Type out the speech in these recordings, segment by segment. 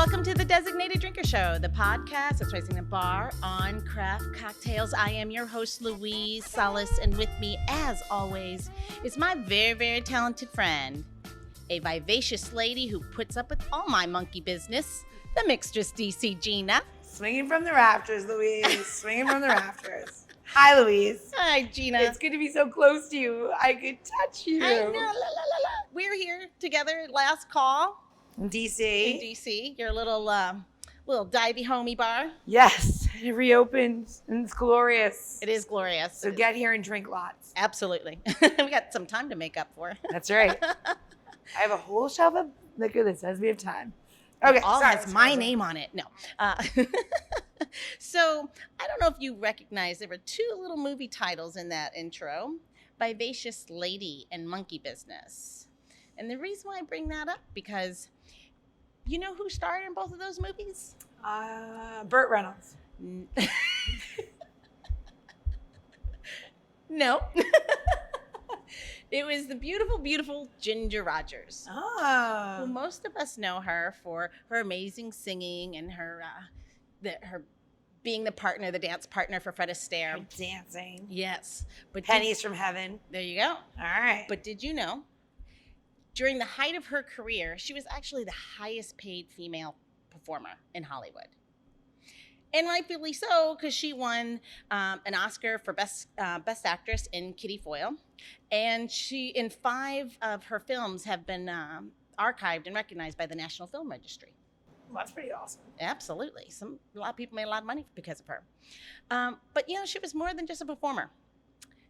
Welcome to the Designated Drinker Show, the podcast that's raising the bar on craft cocktails. I am your host, Louise Salas, and with me, as always, is my very, very talented friend, a vivacious lady who puts up with all my monkey business, the mixtress DC Gina. Swinging from the rafters, Louise. Swinging from the rafters. Hi, Louise. Hi, Gina. It's good to be so close to you. I could touch you. I know, la, la, la, la. We're here together, last call. In DC. In DC, your little divey homey bar. Yes, it reopened and it's glorious. It is glorious. So get here and drink lots. Absolutely. We got some time to make up for. That's right. I have a whole shelf of liquor that says we have time. Okay, all sorry, has my name on it. No. So I don't know if you recognize, there were two little movie titles in that intro, Vivacious Lady and Monkey Business. And the reason why I bring that up, because you know who starred in both of those movies? Burt Reynolds. No. It was the beautiful, beautiful Ginger Rogers. Oh. Who most of us know her for her amazing singing and her being the dance partner for Fred Astaire. Her dancing. Yes. But Pennies from Heaven. There you go. All right. But did you know, during the height of her career, she was actually the highest paid female performer in Hollywood. And rightfully so, because she won an Oscar for Best Actress in Kitty Foyle. And she, in 5 of her films, have been archived and recognized by the National Film Registry. Well, that's pretty awesome. Absolutely. A lot of people made a lot of money because of her. But, you know, she was more than just a performer.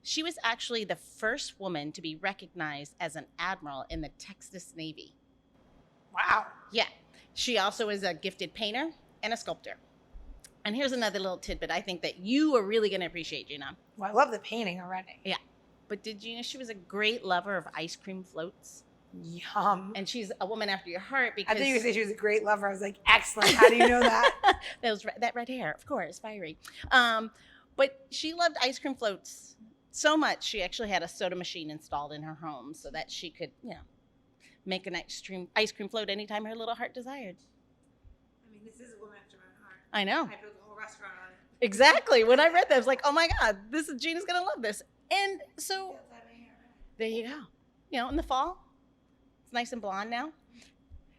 She was actually the first woman to be recognized as an admiral in the Texas Navy. Wow. Yeah. She also is a gifted painter and a sculptor. And here's another little tidbit I think that you are really going to appreciate, Gina. Well, I love the painting already. Yeah. But did you know she was a great lover of ice cream floats? Yum. And she's a woman after your heart because... I thought you were going to say she was a great lover. I was like, excellent. How do you know that? that red hair, of course, fiery. But she loved ice cream floats so much, she actually had a soda machine installed in her home so that she could, make an ice cream float anytime her little heart desired. I mean, this is a woman after my heart. I know. I built a whole restaurant on it. Exactly. When I read that, I was like, oh my God, Gina's going to love this. And so, there you go. You know, in the fall, it's nice and blonde now.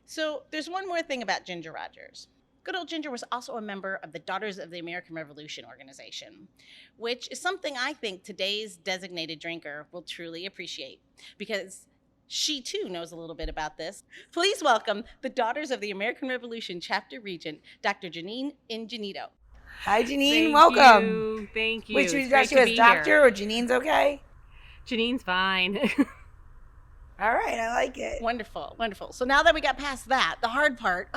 So there's one more thing about Ginger Rogers. Good old Ginger was also a member of the Daughters of the American Revolution organization, which is something I think today's designated drinker will truly appreciate because she too knows a little bit about this. Please welcome the Daughters of the American Revolution Chapter Regent, Dr. Jeannine Ingenito. Hi, Jeannine. Welcome. Thank you. Which we address you as doctor or Jeannine's okay? Jeannine's fine. All right. I like it. Wonderful. Wonderful. So now that we got past that, the hard part,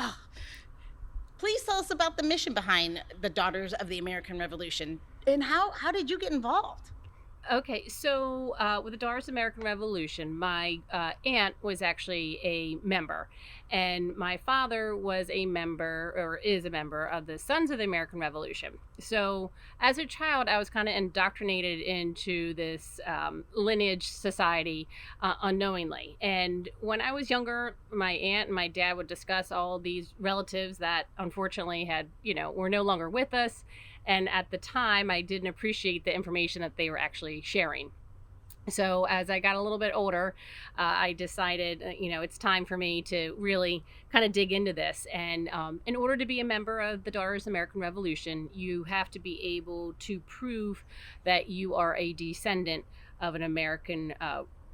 please tell us about the mission behind the Daughters of the American Revolution and how did you get involved? Okay, so with the Daughters of the American Revolution, my aunt was actually a member, and my father was a member, or is a member, of the Sons of the American Revolution. So as a child, I was kind of indoctrinated into this lineage society unknowingly. And when I was younger, my aunt and my dad would discuss all these relatives that unfortunately were no longer with us. And at the time, I didn't appreciate the information that they were actually sharing. So as I got a little bit older, I decided, it's time for me to really kind of dig into this. And in order to be a member of the Daughters of the American Revolution, you have to be able to prove that you are a descendant of an American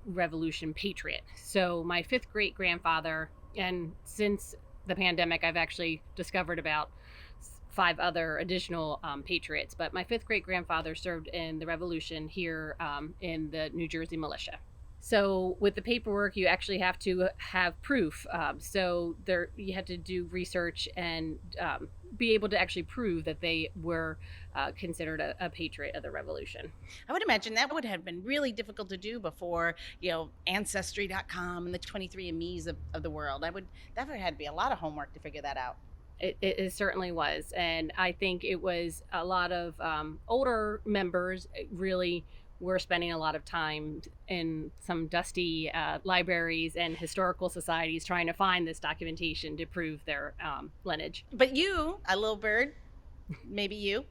Revolution patriot. So my 5th great-grandfather, and since the pandemic, I've actually discovered about 5 other additional patriots, but my 5th great-grandfather served in the Revolution here in the New Jersey militia. So with the paperwork, you actually have to have proof. So you had to do research and be able to actually prove that they were considered a patriot of the Revolution. I would imagine that would have been really difficult to do before, ancestry.com and the 23andMe's of the world. That would have had to be a lot of homework to figure that out. It certainly was. And I think it was a lot of older members really we're spending a lot of time in some dusty libraries and historical societies trying to find this documentation to prove their lineage. But you, a little bird, maybe you,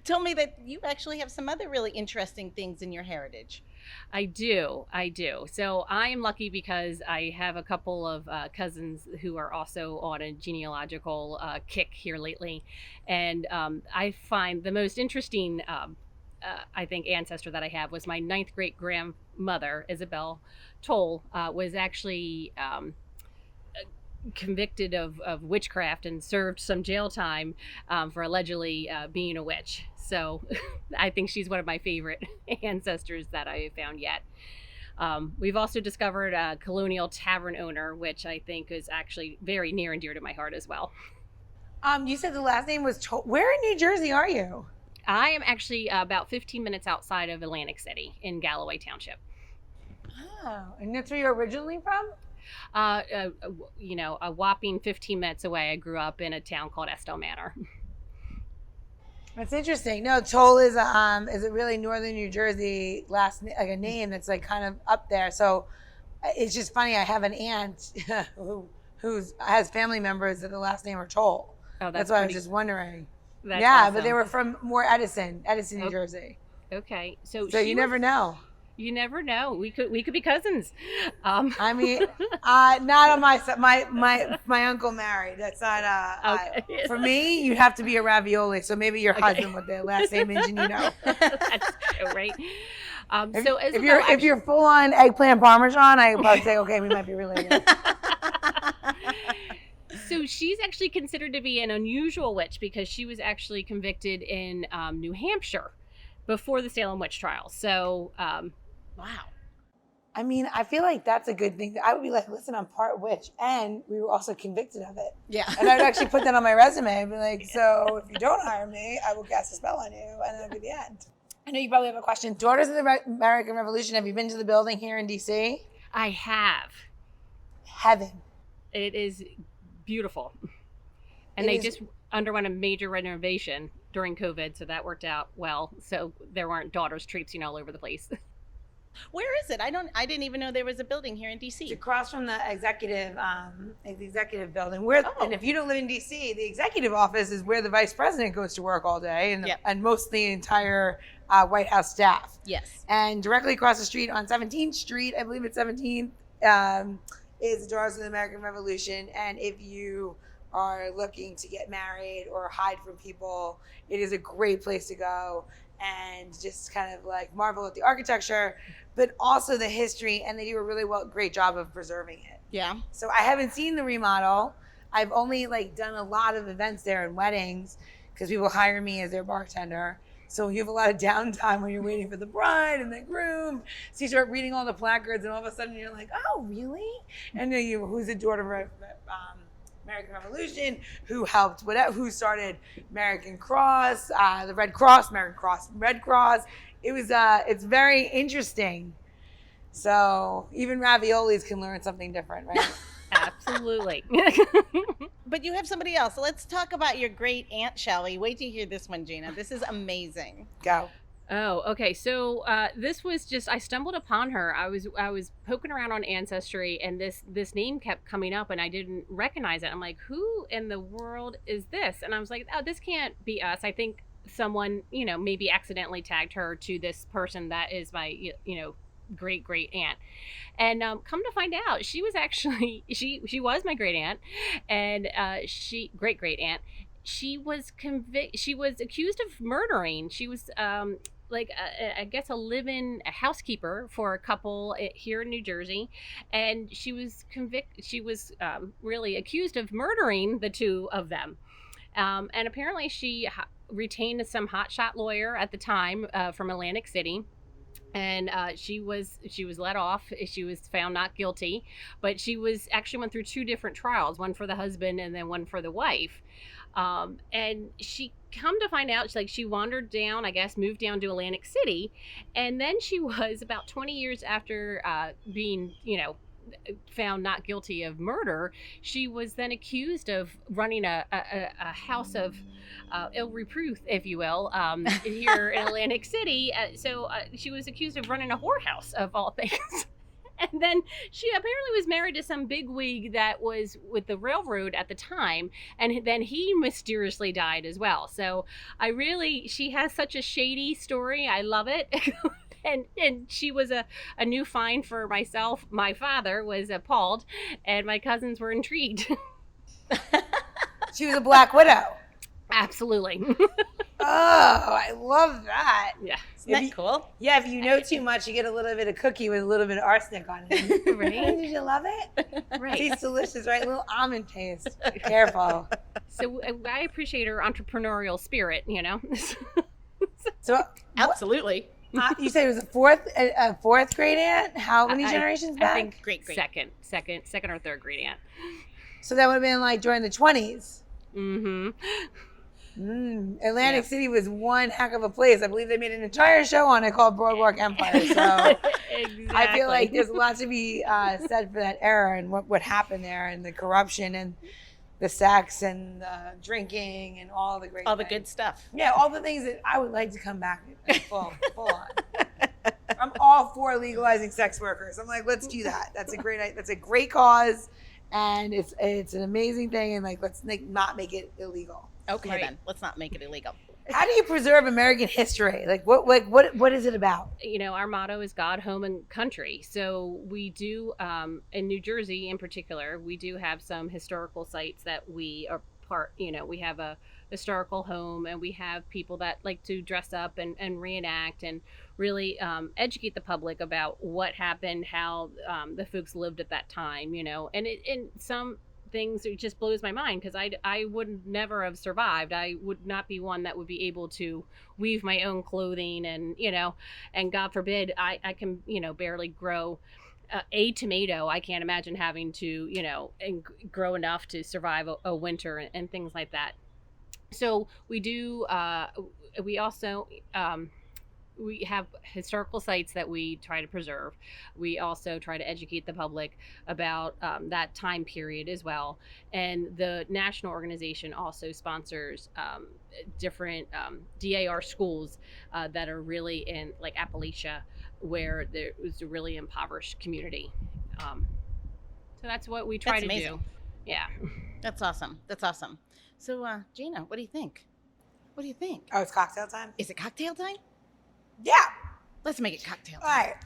told me that you actually have some other really interesting things in your heritage. I do. So I am lucky because I have a couple of cousins who are also on a genealogical kick here lately. And I find the most interesting, I think, ancestor that I have was my ninth great grandmother, Isabel Toll, was actually convicted of witchcraft and served some jail time for allegedly being a witch. So I think she's one of my favorite ancestors that I have found yet. We've also discovered a colonial tavern owner, which I think is actually very near and dear to my heart as well. You said the last name was Where in New Jersey are you? I am actually about 15 minutes outside of Atlantic City in Galloway Township. Oh, and that's where you're originally from? A whopping 15 minutes away. I grew up in a town called Estelle Manor. That's interesting. No, Toll is a really northern New Jersey like a name that's like kind of up there. So it's just funny. I have an aunt who has family members that the last name are Toll. Oh, that's why I was just wondering. That's yeah, awesome. but they were from more Edison, New Jersey. Okay, so you never know. You never know. We could be cousins. I mean, not on my side. My uncle married. That's not. Okay. For me, you'd have to be a ravioli. So maybe your husband with the last name Ingenito. That's true, right? If you're full on eggplant parmesan, I would probably say okay, we might be related. So she's actually considered to be an unusual witch because she was actually convicted in New Hampshire before the Salem witch trials. So. Wow. I mean, I feel like that's a good thing. I would be like, listen, I'm part witch, and we were also convicted of it. Yeah. And I'd actually put that on my resume. I'd be like, so if you don't hire me, I will cast a spell on you, and that'll be the end. I know you probably have a question. Daughters of the American Revolution, have you been to the building here in D.C.? I have. Heaven. It is beautiful. And they just underwent a major renovation during COVID, so that worked out well. So there weren't daughters traipsing all over the place. Where is it? I didn't even know there was a building here in DC. It's across from the executive building. And if you don't live in DC, the executive office is where the vice president goes to work all day, and most of the entire White House staff. Yes. And directly across the street on 17th Street, I believe it's 17th, is the Daughters of the American Revolution. And if you are looking to get married or hide from people, it is a great place to go and just kind of like marvel at the architecture, but also the history, and they do a really great job of preserving it. Yeah. So I haven't seen the remodel. I've only done a lot of events there and weddings because people hire me as their bartender. So you have a lot of downtime when you're waiting for the bride and the groom. So you start reading all the placards, and all of a sudden you're like, oh, really? And then who's the daughter of American Revolution, who started American Cross, the Red Cross, Red Cross. It's very interesting. So even raviolis can learn something different, right? Absolutely. But you have somebody else. So let's talk about your great aunt, shall we? Wait to hear this one, Gina. This is amazing. Go. Oh, okay. So this was just, I stumbled upon her. I was poking around on Ancestry, and this name kept coming up, and I didn't recognize it. I'm like, who in the world is this? And I was like, oh, this can't be us. I think someone, maybe accidentally tagged her to this person that is my, great aunt. And come to find out, she was actually, she was my great aunt, and great aunt. She was accused of murdering. She was I guess a housekeeper for a couple here in New Jersey, and she was convicted. She was really accused of murdering the two of them, and apparently she retained some hotshot lawyer at the time from Atlantic City. And she was let off. She was found not guilty, but she went through two different trials, one for the husband and then one for the wife. And she come to find out, she wandered down, I guess, moved down to Atlantic City, and then she was about 20 years after being, found not guilty of murder, she was then accused of running a house of ill repute, if you will, here in Atlantic City. So she was accused of running a whorehouse, of all things. And then she apparently was married to some bigwig that was with the railroad at the time. And then he mysteriously died as well. So she has such a shady story. I love it. And she was a new find for myself. My father was appalled, and my cousins were intrigued. She was a Black Widow. Absolutely. Oh, I love that. Yeah. Isn't that cool? Yeah, if you know too much, you get a little bit of cookie with a little bit of arsenic on it. Right? Did you love it? Right. Tastes delicious, right? A little almond taste. Careful. So I appreciate her entrepreneurial spirit, So Absolutely. you said it was a fourth grade aunt? How many generations back? I think Great. second or third grade aunt. So that would have been like during the 20s. Mm-hmm. Atlantic City was one heck of a place. I believe they made an entire show on it called Boardwalk Empire. So Exactly. I feel like there's a lot to be said for that era and what happened there, and the corruption and the sex and the drinking and all the great All the things. good stuff. Yeah, all the things that I would like to come back full on. I'm all for legalizing sex workers. I'm like, let's do that. That's a great cause, and it's an amazing thing. And like, let's not make it illegal. Okay, Right. then let's not make it illegal. How do you preserve American history? Like, what is it about? Our motto is God, home, and country. So we do, in New Jersey in particular, we do have some historical sites that we are part. We have a historical home, and we have people that like to dress up and reenact and really educate the public about what happened, how the folks lived at that time. And some things, it just blows my mind, because I would never have survived. I would not be one that would be able to weave my own clothing, and God forbid I can barely grow a tomato. I can't imagine having to and grow enough to survive a winter and things like that. So we do we also we have historical sites that we try to preserve. We also try to educate the public about that time period as well. And the national organization also sponsors different DAR schools that are really in like Appalachia, where there was a really impoverished community. So that's what we try That's to amazing. do. Yeah. That's awesome. So, Gina, what do you think? Oh, it's cocktail time? Is it cocktail time? Yeah. Let's make it cocktail All time. right.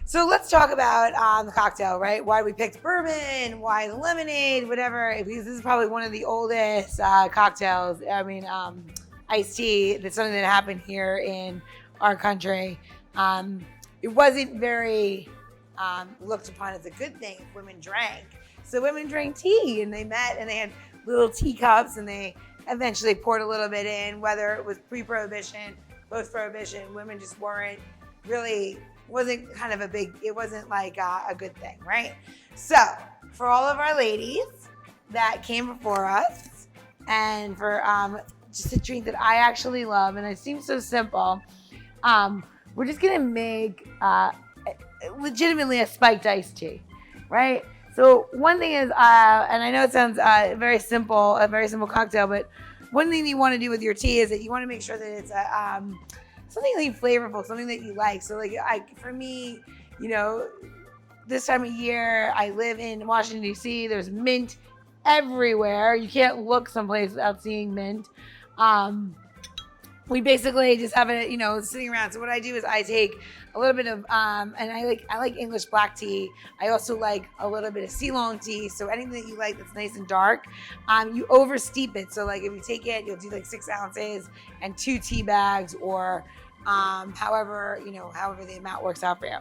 So let's talk about the cocktail, right? Why we picked bourbon, why the lemonade, whatever. Because this is probably one of the oldest cocktails. I mean, iced tea. That's something that happened here in our country. It wasn't very looked upon as a good thing if women drank. So women drank tea, and they met, and they had little teacups, and they eventually poured a little bit in, whether it was pre-prohibition, post-prohibition. Women just wasn't kind of it wasn't like a good thing, right? So for all of our ladies that came before us, and for just a drink that I actually love, and it seems so simple, we're just gonna make legitimately a spiked iced tea, right? So one thing is, and I know it sounds a very simple cocktail, but one thing you want to do with your tea is that you want to make sure that it's something like flavorful, something that you like. So like for me, this time of year, I live in Washington, D.C. There's mint everywhere. You can't look someplace without seeing mint. We basically just have it, sitting around. So what I do is I take a little bit of, and I like English black tea. I also like a little bit of Ceylon tea. So anything that you like that's nice and dark, you over steep it. So like if you take it, you'll do like 6 ounces and 2 tea bags, or however the amount works out for you.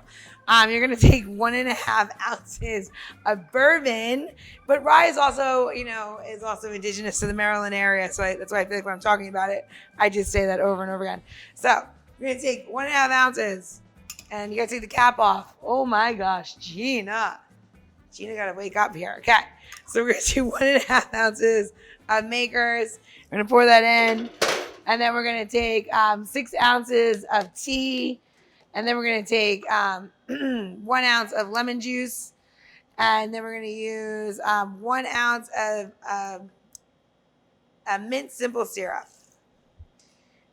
You're gonna take 1.5 ounces of bourbon, but rye is also indigenous to the Maryland area. So that's why I feel like when I'm talking about it, I just say that over and over again. So you're gonna take 1.5 ounces, and you gotta take the cap off. Oh my gosh, Gina gotta wake up here. Okay, so we're gonna do 1.5 ounces of Makers. We're gonna pour that in. And then we're going to take 6 ounces of tea, And then we're going to take 1 ounce of lemon juice. And then we're going to use 1 ounce of mint simple syrup.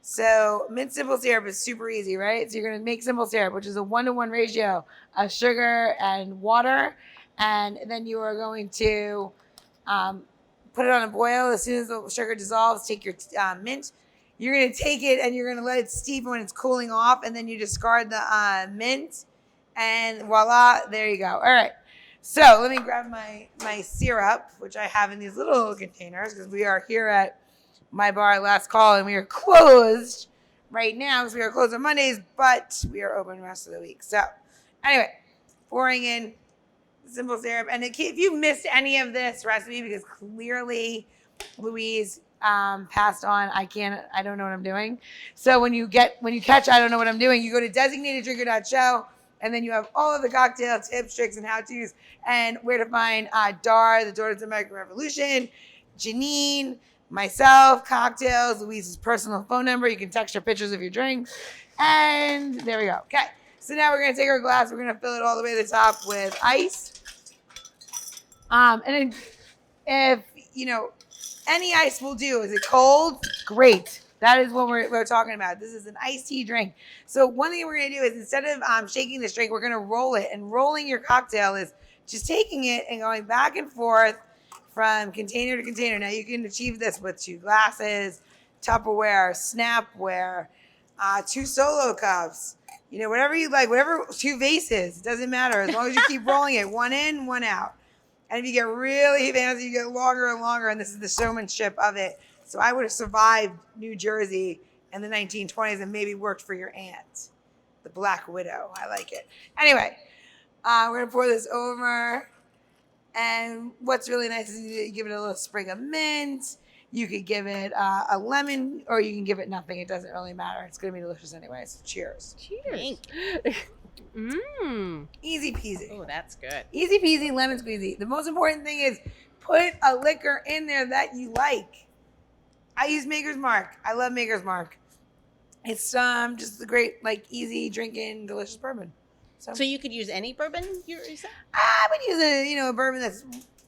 So mint simple syrup is super easy, right? So you're going to make simple syrup, which is a 1-to-1 ratio of sugar and water. And then you are going to put it on a boil. As soon as the sugar dissolves, take your mint. You're going to take it and you're going to let it steep when it's cooling off. And then you discard the mint. And voila, there you go. All right. So let me grab my syrup, which I have in these little containers because we are here at my bar last call and we are closed right now because we are closed on Mondays, but we are open the rest of the week. So anyway, pouring in simple syrup. And if you missed any of this recipe, because clearly Louise passed on, I don't know what I'm doing. So when you catch I don't know what I'm doing, you go to designateddrinker.show. And then you have all of the cocktail tips, tricks, and how-tos, and where to find Dar, the Daughters of the American Revolution, Jeannine, myself, cocktails, Louise's personal phone number. You can text her pictures of your drinks. And there we go. Okay. So now we're going to take our glass. We're going to fill it all the way to the top with ice. And then if, any ice will do. Is it cold? Great. That is what we're talking about. This is an iced tea drink. So one thing we're going to do is instead of shaking this drink, we're going to roll it. And rolling your cocktail is just taking it and going back and forth from container to container. Now you can achieve this with 2 glasses, Tupperware, Snapware, 2 solo cups, whatever you like, whatever, 2 vases. It doesn't matter as long as you keep rolling it. 1 in, 1 out. And if you get really fancy, you get longer and longer. And this is the showmanship of it. So I would have survived New Jersey in the 1920s and maybe worked for your aunt, the Black Widow. I like it. Anyway, we're going to pour this over. And what's really nice is you give it a little sprig of mint. You could give it a lemon or you can give it nothing. It doesn't really matter. It's going to be delicious anyway. So cheers. Cheers. Easy peasy. Oh, that's good. Easy peasy, lemon squeezy. The most important thing is put a liquor in there that you like. I use Maker's Mark. I love Maker's Mark. It's just a great, easy drinking, delicious bourbon. So you could use any bourbon, you said? I would use a bourbon that's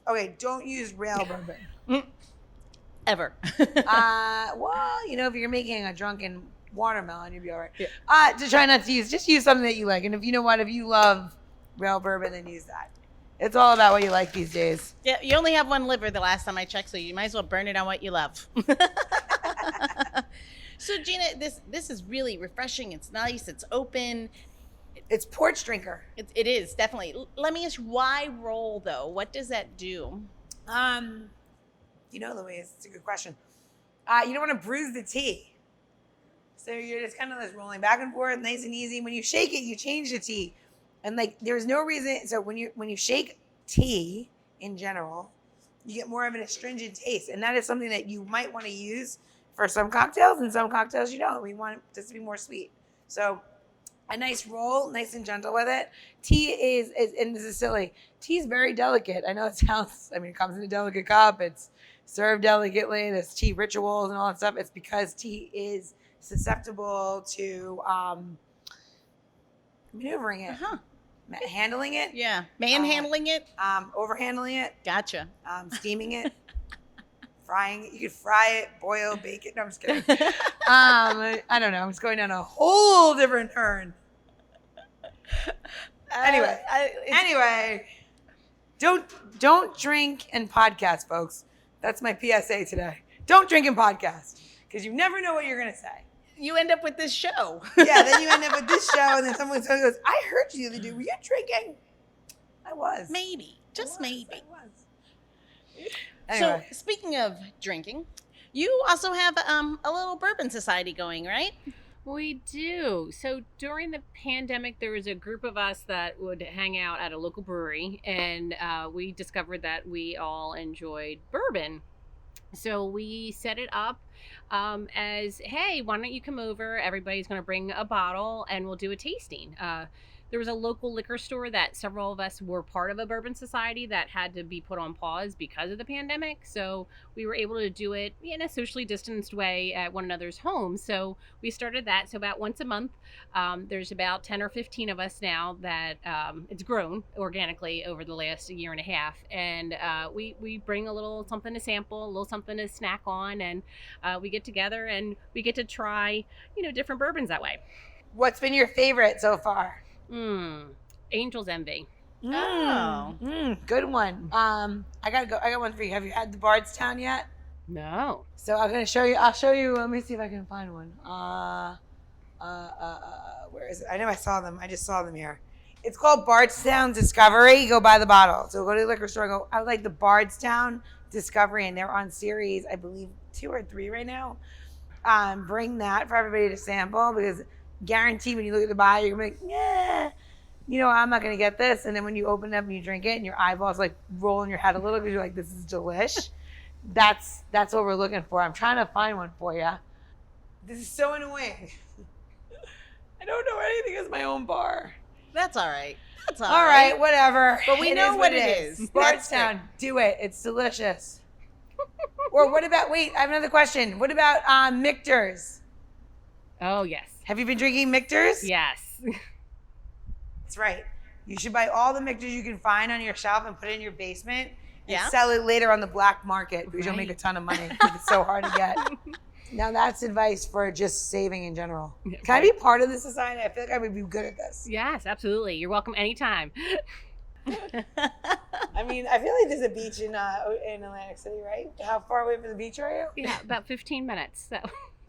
okay. Don't use rail bourbon. Ever. Well, if you're making a drunken watermelon, you'd be all right. Yeah. To try not to just use something that you like. And if you love rail bourbon, then use that. It's all about what you like these days. Yeah, you only have 1 liver the last time I checked, so you might as well burn it on what you love. So, Gina, this is really refreshing. It's nice. It's open. It's porch drinker. It is, definitely. Let me ask you, why roll, though? What does that do? Louise, it's a good question. You don't want to bruise the tea. So you're just kind of just rolling back and forth, nice and easy. When you shake it, you change the tea. And there's no reason. So when you shake tea in general, you get more of an astringent taste, and that is something that you might want to use for some cocktails, and some cocktails you don't. We want this to be more sweet. So a nice roll, nice and gentle with it. Tea is and this is silly. Tea is very delicate. I know it sounds. It comes in a delicate cup. It's served delicately. There's tea rituals and all that stuff. It's because tea is susceptible to maneuvering it. Handling it. Yeah. Manhandling it. Overhandling it. Gotcha. Steaming it. Frying it. You could fry it, boil, bake it. No, I'm just kidding. I don't know. I'm just going down a whole different turn. Anyway, don't drink and podcast, folks. That's my PSA today. Don't drink and podcast because you never know what you're going to say. You end up with this show. Yeah, then you end up with this show, and then someone goes, I heard you the other day. Were you drinking? I was. Maybe. Just maybe. I was. Anyway. So, speaking of drinking, you also have a little bourbon society going, right? We do. So during the pandemic, there was a group of us that would hang out at a local brewery, and we discovered that we all enjoyed bourbon. So we set it up as, hey, why don't you come over? Everybody's going to bring a bottle and we'll do a tasting. there was a local liquor store that several of us were part of a bourbon society that had to be put on pause because of the pandemic. So we were able to do it in a socially distanced way at one another's homes. So we started that. So about once a month, there's about 10 or 15 of us now that it's grown organically over the last year and a half. And we bring a little something to sample, a little something to snack on, and we get together and we get to try, different bourbons that way. What's been your favorite so far? Angel's Envy. Good one. I got one for you. Have you had the Bardstown yet? No. So I'm gonna show you. I'll show you. Let me see if I can find one. Where is it? I know I saw them. I just saw them here. It's called Bardstown Discovery. Go buy the bottle. So go to the liquor store. And go. I would like the Bardstown Discovery, and they're on series, I believe 2 or 3 right now. Bring that for everybody to sample, because guarantee when you look at the bottle, you're gonna be like, yeah, I'm not gonna get this. And then when you open it up and you drink it, and your eyeballs like roll in your head a little because you're like, this is delish. That's what we're looking for. I'm trying to find one for you. This is so annoying. I don't know anything as my own bar. That's all right. That's All right, whatever. But we know what it is. Bardstown, do it. It's delicious. Or what about, wait, I have another question. What about Michter's? Oh, yes. Have you been drinking Michter's? Yes. That's right. You should buy all the Michter's you can find on your shelf and put it in your basement and Yeah. sell it later on the black market, because you'll make a Right. ton of money because it's so hard to get. Now that's advice for just saving in general. Can I be part of this society? I feel like I would be good at this. Yes, absolutely. You're welcome anytime. I mean, I feel like there's a beach in Atlantic City, right? How far away from the beach are you? Yeah, about 15 minutes. So.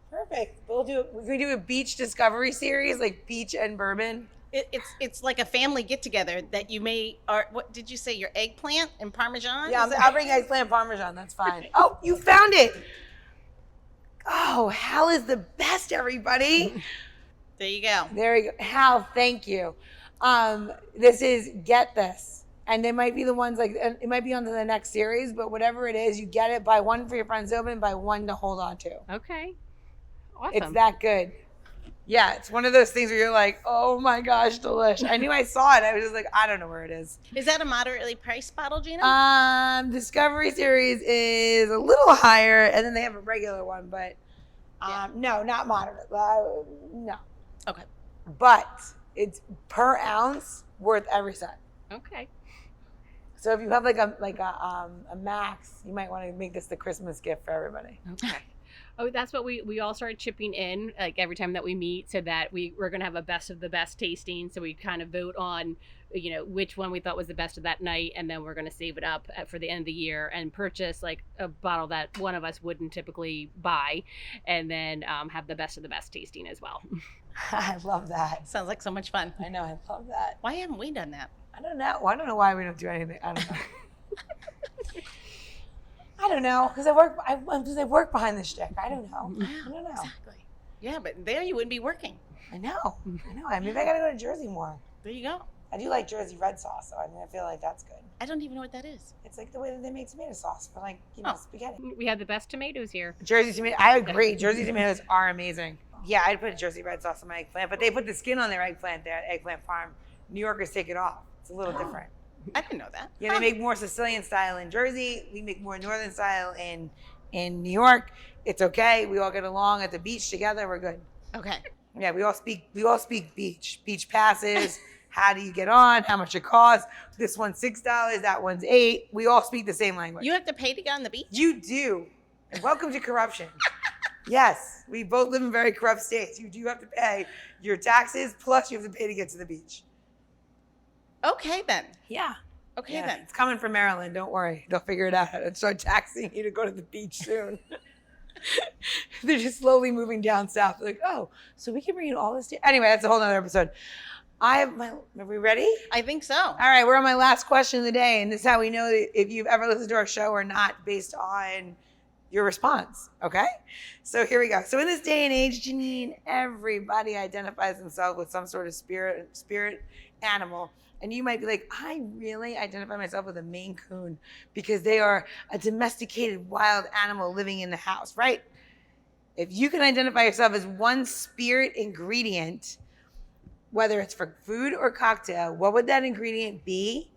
Perfect. We can do a beach discovery series, like beach and bourbon. It's like a family get together that you may, or what did you say? Your eggplant and Parmesan? Yeah, Is that- I'll bring eggplant Parmesan. That's fine. Oh, you found it. Oh, Hal is the best, everybody. There you go. There you go. Hal, thank you. This is Get This. And they might be the ones, like, it might be on to the next series, but whatever it is, you get it. Buy one for your friends to open, buy one to hold on to. Okay. Awesome. It's that good. Yeah, it's one of those things where you're like, oh my gosh, delish. I knew I saw it. I was just like, I don't know where it is. Is that a moderately priced bottle, Gina? Discovery series is a little higher, and then they have a regular one, but Yeah. no, not moderate. No. Okay. But it's per ounce worth every cent. Okay. So if you have like a max, you might want to make this the Christmas gift for everybody. Okay. Oh, that's what we all started chipping in, like every time that we meet, so that we're going to have a best of the best tasting. So we kind of vote on, which one we thought was the best of that night. And then we're going to save it up for the end of the year and purchase like a bottle that one of us wouldn't typically buy. And then have the best of the best tasting as well. I love that. Sounds like so much fun. I know, I love that. Why haven't we done that? I don't know. I don't know why we don't do anything. I don't know. I don't know, because I work behind the shtick. I don't know. I don't know. Exactly. Yeah, but there you wouldn't be working. I know. Maybe I gotta go to Jersey more. There you go. I do like Jersey red sauce, so I feel like that's good. I don't even know what that is. It's like the way that they make tomato sauce for spaghetti. We have the best tomatoes here. Jersey tomato. I agree. Jersey tomatoes are amazing. Yeah, I'd put Jersey red sauce on my eggplant, but they put the skin on their eggplant there at Eggplant Farm. New Yorkers take it off. It's a little different. I didn't know that. Yeah, they make more Sicilian style in Jersey. We make more Northern style in New York. It's okay. We all get along at the beach together. We're good. Okay. Yeah, we all speak beach. Beach passes. How do you get on? How much it costs? This one's $6. That one's $8. We all speak the same language. You have to pay to get on the beach? You do. And welcome to corruption. Yes, we both live in very corrupt states. You do have to pay your taxes, plus you have to pay to get to the beach. Okay, then. Yeah. Okay, Yeah, then. it's coming from Maryland. Don't worry. They'll figure it out and start taxing you to go to the beach soon. They're just slowly moving down south. They're like, oh, so we can bring in all this. Anyway, that's a whole nother episode. Are we ready? I think so. All right, we're on my last question of the day. And this is how we know that if you've ever listened to our show or not based on your response. Okay? So here we go. So in this day and age, Jeannine, everybody identifies themselves with some sort of spirit animal. And you might be like, I really identify myself with a Maine Coon because they are a domesticated wild animal living in the house, right? If you can identify yourself as one spirit ingredient, whether it's for food or cocktail, what would that ingredient be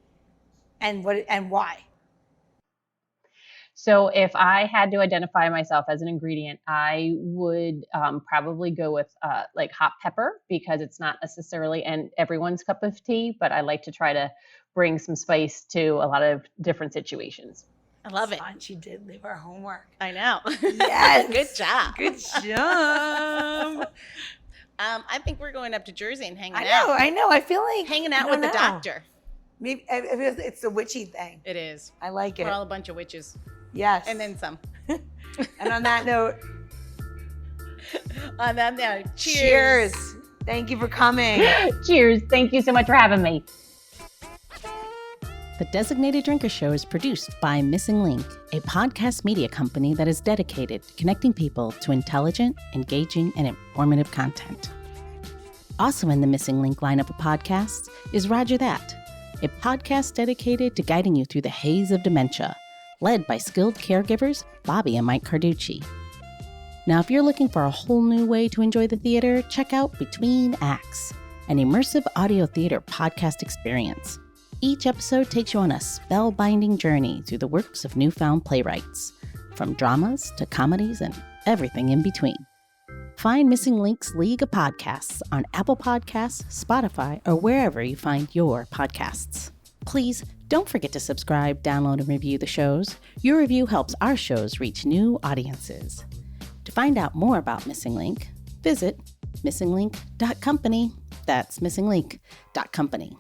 and why? So if I had to identify myself as an ingredient, I would probably go with like hot pepper, because it's not necessarily everyone's cup of tea, but I like to try to bring some spice to a lot of different situations. I love it. She did leave her homework. I know. Yes. Good job. Good job. I think we're going up to Jersey and hanging out. I know. I feel like Hanging out with the doctor. Maybe it's the witchy thing. It is. I like it. We're all a bunch of witches. Yes. And then some. And on that note, cheers. Thank you for coming. Cheers. Thank you so much for having me. The Designated Drinker Show is produced by Missing Link, a podcast media company that is dedicated to connecting people to intelligent, engaging, and informative content. Also in the Missing Link lineup of podcasts is Rodger That, a podcast dedicated to guiding you through the haze of dementia, led by skilled caregivers Bobbi and Mike Carducci. Now, if you're looking for a whole new way to enjoy the theater, check out Between Acts, an immersive audio theater podcast experience. Each episode takes you on a spellbinding journey through the works of newfound playwrights, from dramas to comedies and everything in between. Find Missing Link's League of Podcasts on Apple Podcasts, Spotify, or wherever you find your podcasts. Please don't forget to subscribe, download, and review the shows. Your review helps our shows reach new audiences. To find out more about Missing Link, visit missinglink.company. That's missinglink.company.